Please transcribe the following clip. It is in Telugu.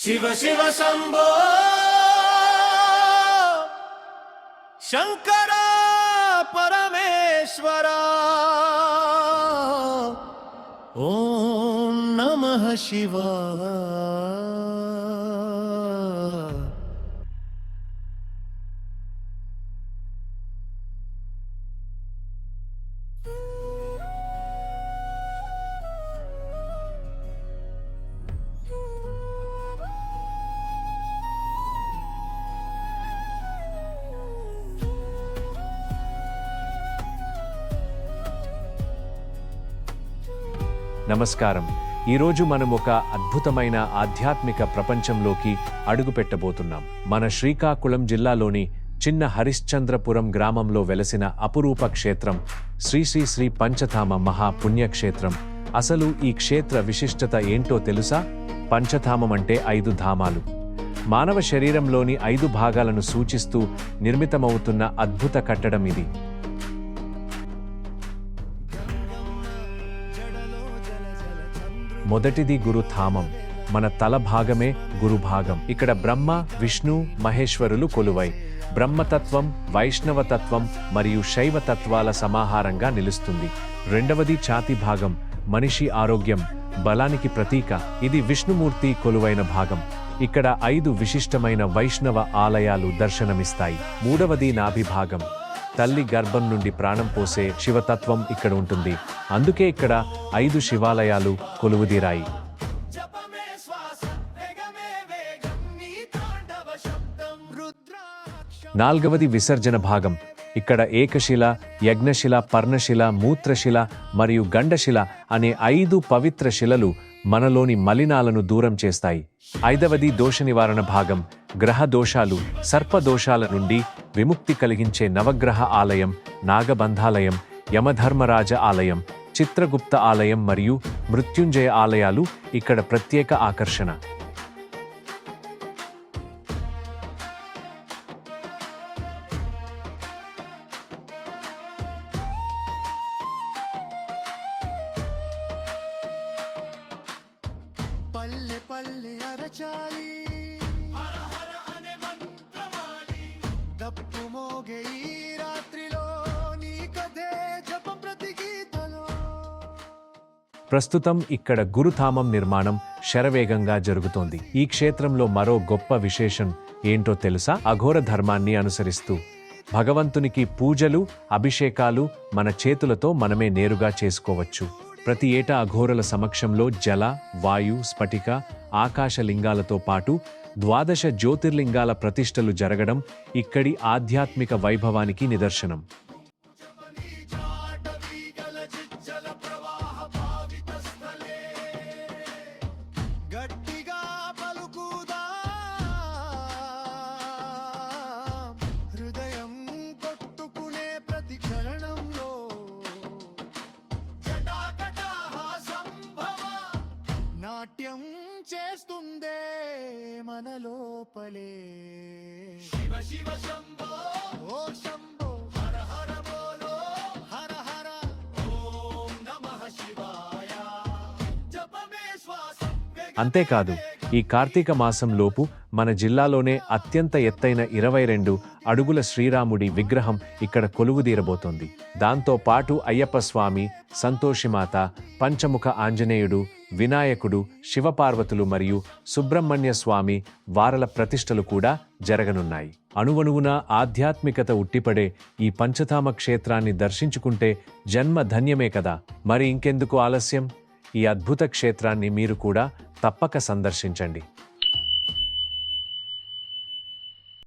शिव शिव शंभो शंकरा परमेश्वरा ओम नमः शिवाय। నమస్కారం. ఈరోజు మనం ఒక అద్భుతమైన ఆధ్యాత్మిక ప్రపంచంలోకి అడుగుపెట్టబోతున్నాం. మన శ్రీకాకుళం జిల్లాలోని చిన్న హరిశ్చంద్రపురం గ్రామంలో వెలసిన అపురూప క్షేత్రం శ్రీ శ్రీ శ్రీ పంచధామ మహాపుణ్యక్షేత్రం. అసలు ఈ క్షేత్ర విశిష్టత ఏంటో తెలుసా? పంచధామం అంటే 5 ధామాలు. మానవ శరీరంలోని 5 భాగాలను సూచిస్తూ నిర్మితమవుతున్న అద్భుత కట్టడం ఇది. మొదటిది గురుధామం. మన తల భాగమే గురుభాగం. ఇక్కడ బ్రహ్మ, విష్ణు, మహేశ్వరులు కొలువై బ్రహ్మతత్వం, వైష్ణవతత్వం మరియు శైవతత్వాల సమాహారంగా నిలుస్తుంది. రెండవది ఛాతి భాగం. మనిషి ఆరోగ్యం, బలానికి ప్రతీక. ఇది విష్ణుమూర్తి కొలువైన భాగం. ఇక్కడ 5 విశిష్టమైన వైష్ణవ ఆలయాలు దర్శనమిస్తాయి. మూడవది నాభి భాగం. తల్లి గర్భం నుండి ప్రాణం పోసే శివతత్వం ఇక్కడ ఉంటుంది. అందుకే ఇక్కడ 5 శివాలయాలు కొలువుదీరాయి. నాల్గవది విసర్జన భాగం. ఇక్కడ ఏకశిల, యజ్ఞశిల, పర్ణశిల, మూత్రశిల మరియు గండశిల అనే 5 పవిత్ర శిలలు మనలోని మలినాలను దూరం చేస్తాయి. ఐదవది దోష నివారణ భాగం. గ్రహ దోషాలు, సర్పదోషాల నుండి విముక్తి కలిగించే నవగ్రహ ఆలయం, నాగబంధాలయం, యమధర్మరాజ ఆలయం, చిత్రగుప్త ఆలయం మరియు మృత్యుంజయ ఆలయాలు ఇక్కడ ప్రత్యేక ఆకర్షణ. పల్లె పల్లె అరచాలి, హర హర అనే మంత్రమాలి, దప్పు మోగే ఈ రాత్రిలో నీ కథే జపం ప్రతి గీతలో. ప్రస్తుతం ఇక్కడ గురుధామం నిర్మాణం శరవేగంగా జరుగుతోంది. ఈ క్షేత్రంలో మరో గొప్ప విశేషం ఏంటో తెలుసా? అఘోర ధర్మాన్ని అనుసరిస్తూ భగవంతునికి పూజలు, అభిషేకాలు మన చేతులతో మనమే నేరుగా చేసుకోవచ్చు. ప్రతి ఏటా అఘోరల సమక్షంలో జల, వాయు, స్ఫటిక, ఆకాశ లింగాలతో పాటు 12 జ్యోతిర్లింగాల ప్రతిష్టలు జరగడం ఇక్కడి ఆధ్యాత్మిక వైభవానికి నిదర్శనం. నాట్యం చేస్తుందే మన లోపలే. శివ శివ శంభో ఓ శంభో, హర హర బోలో హర హర, ఓం నమః శివాయ. జపమే శ్వాసం. అంతేకాదు, ఈ కార్తీక మాసంలోపు మన జిల్లాలోనే అత్యంత ఎత్తైన 22 అడుగుల శ్రీరాముడి విగ్రహం ఇక్కడ కొలువుదీరబోతోంది. దాంతో పాటు అయ్యప్ప స్వామి, సంతోషిమాత, పంచముఖ ఆంజనేయుడు, వినాయకుడు, శివపార్వతులు మరియు సుబ్రహ్మణ్య స్వామి వారల ప్రతిష్టలు కూడా జరగనున్నాయి. అణువణువున ఆధ్యాత్మికత ఉట్టిపడే ఈ పంచధామ క్షేత్రాన్ని దర్శించుకుంటే జన్మ ధన్యమే కదా. మరి ఇంకెందుకు ఆలస్యం? ఈ అద్భుత క్షేత్రాన్ని మీరు కూడా తప్పక సందర్శించండి.